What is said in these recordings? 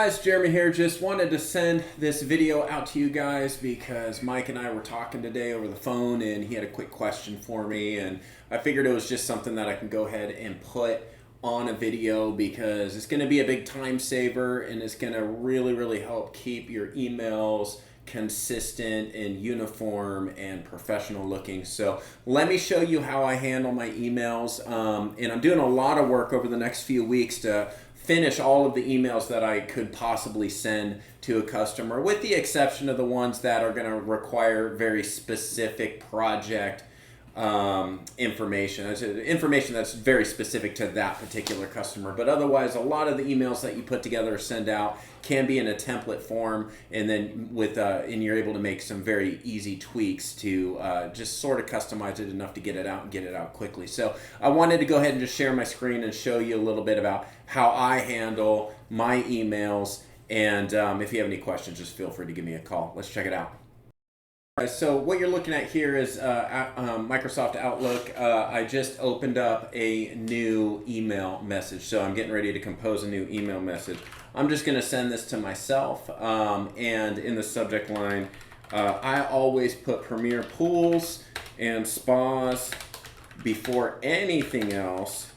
guys, Jeremy here. Just wanted to send this video out to you guys because Mike and I were talking today over the phone and he had a quick question for me, and I figured it was just something that I can go ahead and put on a video because it's going to be a big time saver and it's going to really help keep your emails consistent and uniform and professional looking. So let me show you how I handle my emails, and I'm doing a lot of work over the next few weeks to finish all of the emails that I could possibly send to a customer, with the exception of the ones that are going to require very specific project information. It's information that's very specific to that particular customer. But otherwise, a lot of the emails that you put together or send out can be in a template form, and then and you're able to make some very easy tweaks to just sort of customize it enough to get it out and get it out quickly. So I wanted to go ahead and just share my screen and show you a little bit about how I handle my emails. And if you have any questions, just feel free to give me a call. Let's check it out. All right, so what you're looking at here is Microsoft Outlook. I just opened up a new email message, so I'm getting ready to compose a new email message. I'm just going to send this to myself, and in the subject line, I always put Premier Pools and Spas before anything else,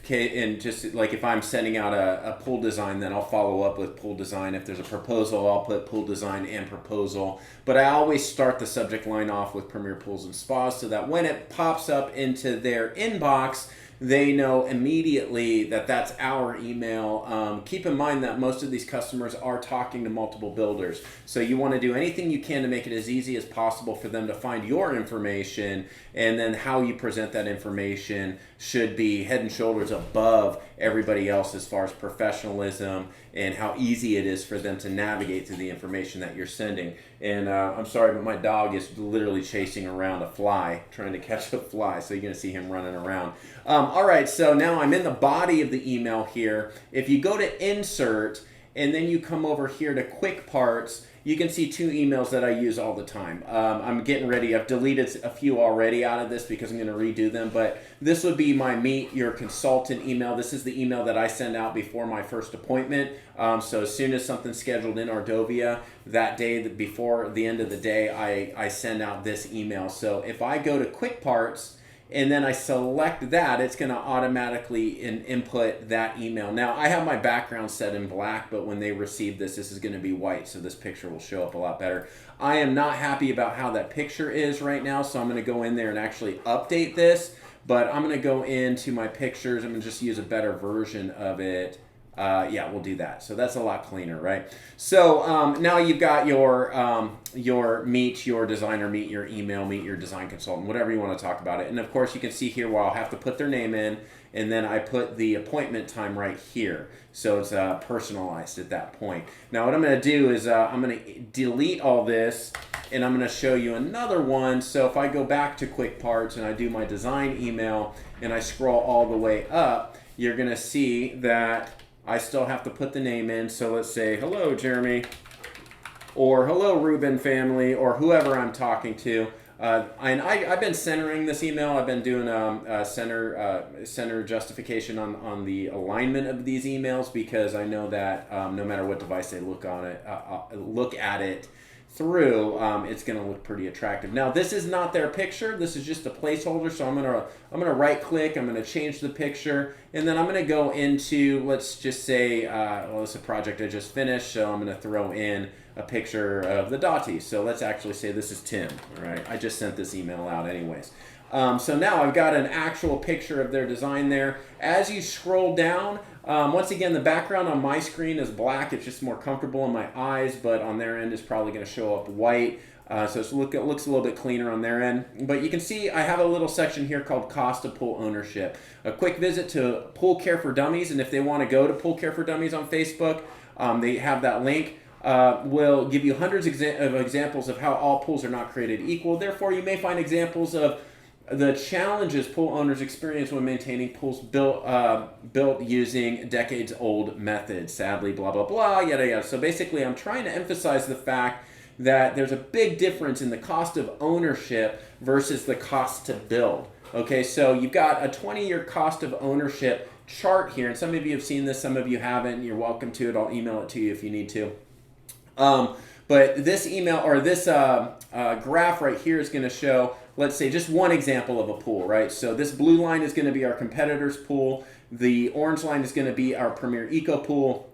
and just like if I'm sending out a pool design, then I'll follow up with pool design. If there's a proposal, I'll put pool design and proposal. But I always start the subject line off with Premier Pools and Spas so that when it pops up into their inbox, they know immediately that that's our email. Keep in mind that most of these customers are talking to multiple builders. So you want to do anything you can to make it as easy as possible for them to find your information, and then how you present that information should be head and shoulders above everybody else as far as professionalism and how easy it is for them to navigate through the information that you're sending. And I'm sorry, but my dog is literally chasing around a fly, trying to catch a fly, so you're going to see him running around. All right, so now I'm in the body of the email here. If you go to Insert, and then you come over here to Quick Parts, you can see two emails that I use all the time. I'm getting ready. I've deleted a few already out of this because I'm going to redo them, but this would be my Meet Your Consultant email. This is the email that I send out before my first appointment. So as soon as something's scheduled in Ardovia, that day before the end of the day, I send out this email. So if I go to Quick Parts, and then I select that, it's going to automatically input that email. Now, I have my background set in black, but when they receive this, this is going to be white, so this picture will show up a lot better. I am not happy about how that picture is right now, so I'm going to go in there and actually update this, but I'm going to go into my pictures. I'm going to just use a better version of it. Yeah, we'll do that. So that's a lot cleaner, right? So now you've got your Meet Your Designer, Meet Your Email, Meet Your Design Consultant, whatever you want to talk about it. And of course, you can see here where I'll have to put their name in, and then I put the appointment time right here. So it's personalized at that point. Now what I'm going to do is I'm going to delete all this, and I'm going to show you another one. So if I go back to Quick Parts and I do my design email and I scroll all the way up, you're going to see that I still have to put the name in. So let's say, hello, Jeremy, or hello, Ruben family, or whoever I'm talking to. And I've been centering this email. I've been doing center justification on the alignment of these emails, because I know that no matter what device they look at it through, it's going to look pretty attractive. Now, this is not their picture. This is just a placeholder. So I'm gonna right click. I'm gonna change the picture, and then I'm gonna go into, let's just say, well, this is a project I just finished, so I'm gonna throw in a picture of the Dottie. So let's actually say this is Tim. All right, I just sent this email out anyways. So now I've got an actual picture of their design there. As you scroll down, once again, the background on my screen is black. It's just more comfortable in my eyes, but on their end, it's probably going to show up white. So it looks a little bit cleaner on their end. But you can see I have a little section here called Cost of Pool Ownership. A quick visit to Pool Care for Dummies, and if they want to go to Pool Care for Dummies on Facebook, they have that link. Will give you hundreds of examples of how all pools are not created equal. Therefore, you may find examples of the challenges pool owners experience when maintaining pools built using decades-old methods. Sadly, blah, blah, blah, yada, yada. So basically, I'm trying to emphasize the fact that there's a big difference in the cost of ownership versus the cost to build. Okay, so you've got a 20-year cost of ownership chart here, and some of you have seen this, some of you haven't. You're welcome to it. I'll email it to you if you need to. But this email or this graph right here is going to show, let's say, just one example of a pool, right? So this blue line is going to be our competitor's pool. The orange line is going to be our Premier Eco pool.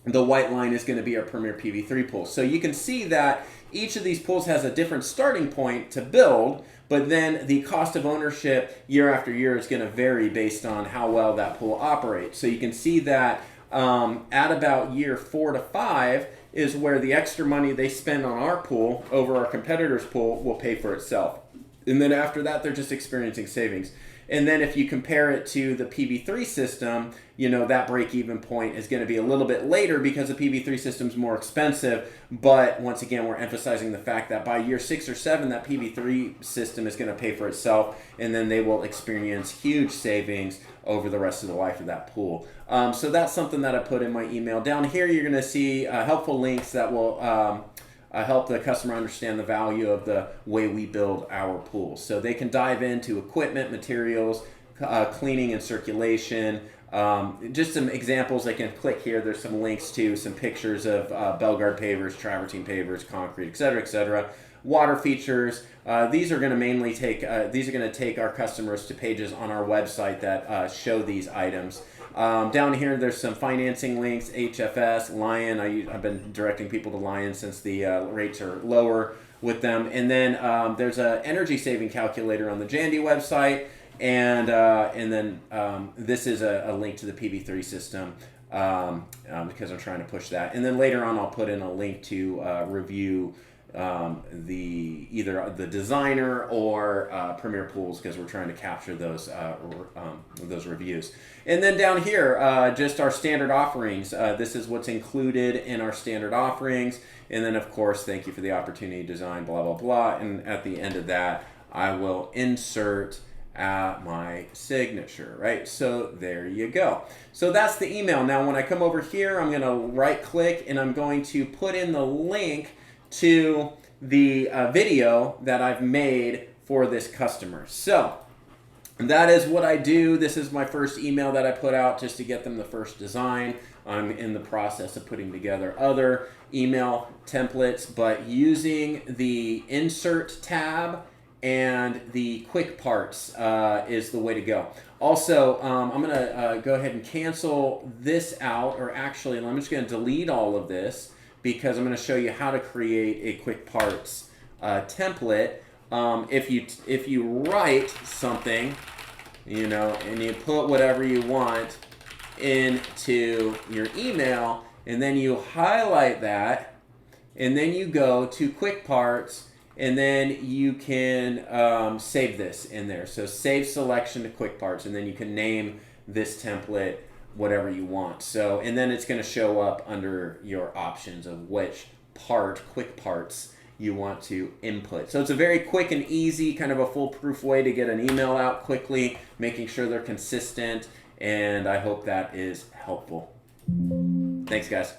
The white line is going to be our Premier PV3 pool. So you can see that each of these pools has a different starting point to build, but then the cost of ownership year after year is going to vary based on how well that pool operates. So you can see that at about year 4 to 5 is where the extra money they spend on our pool over our competitor's pool will pay for itself. And then after that, they're just experiencing savings. And then if you compare it to the PV3 system, you know, that break-even point is going to be a little bit later because the PV3 system is more expensive. But once again, we're emphasizing the fact that by year 6 or 7, that PV3 system is going to pay for itself, and then they will experience huge savings over the rest of the life of that pool. So that's something that I put in my email. Down here, you're going to see helpful links that will help the customer understand the value of the way we build our pools. So they can dive into equipment, materials, cleaning and circulation. Just some examples. They can click here. There's some links to some pictures of Belgard pavers, travertine pavers, concrete, etc., etc. Water features. These are going to mainly take our customers to pages on our website that show these items. Down here, there's some financing links, HFS, Lion. I've been directing people to Lion since the rates are lower with them. And then there's an energy saving calculator on the Jandy website. And then this is a link to the PV3 system because I'm trying to push that. And then later on, I'll put in a link to review either the designer or Premier Pools because we're trying to capture those reviews. And then down here, just our standard offerings. This is what's included in our standard offerings. And then, of course, thank you for the opportunity to design, blah, blah, blah. And at the end of that, I will insert my signature, right? So there you go. So that's the email. Now, when I come over here, I'm going to right click and I'm going to put in the link to the video that I've made for this customer. So that is what I do. This is my first email that I put out just to get them the first design. I'm in the process of putting together other email templates, but using the insert tab and the quick parts is the way to go. Also, I'm going to go ahead and cancel this out, or actually, I'm just going to delete all of this because I'm going to show you how to create a quick parts template. If you write something, you know, and you put whatever you want into your email, and then you highlight that, and then you go to quick parts, and then you can save this in there. So save selection to quick parts, and then you can name this template whatever you want. So, and then it's going to show up under your options of which quick parts you want to input. So it's a very quick and easy, kind of a foolproof way to get an email out quickly, making sure they're consistent, and I hope that is helpful. Thanks, guys.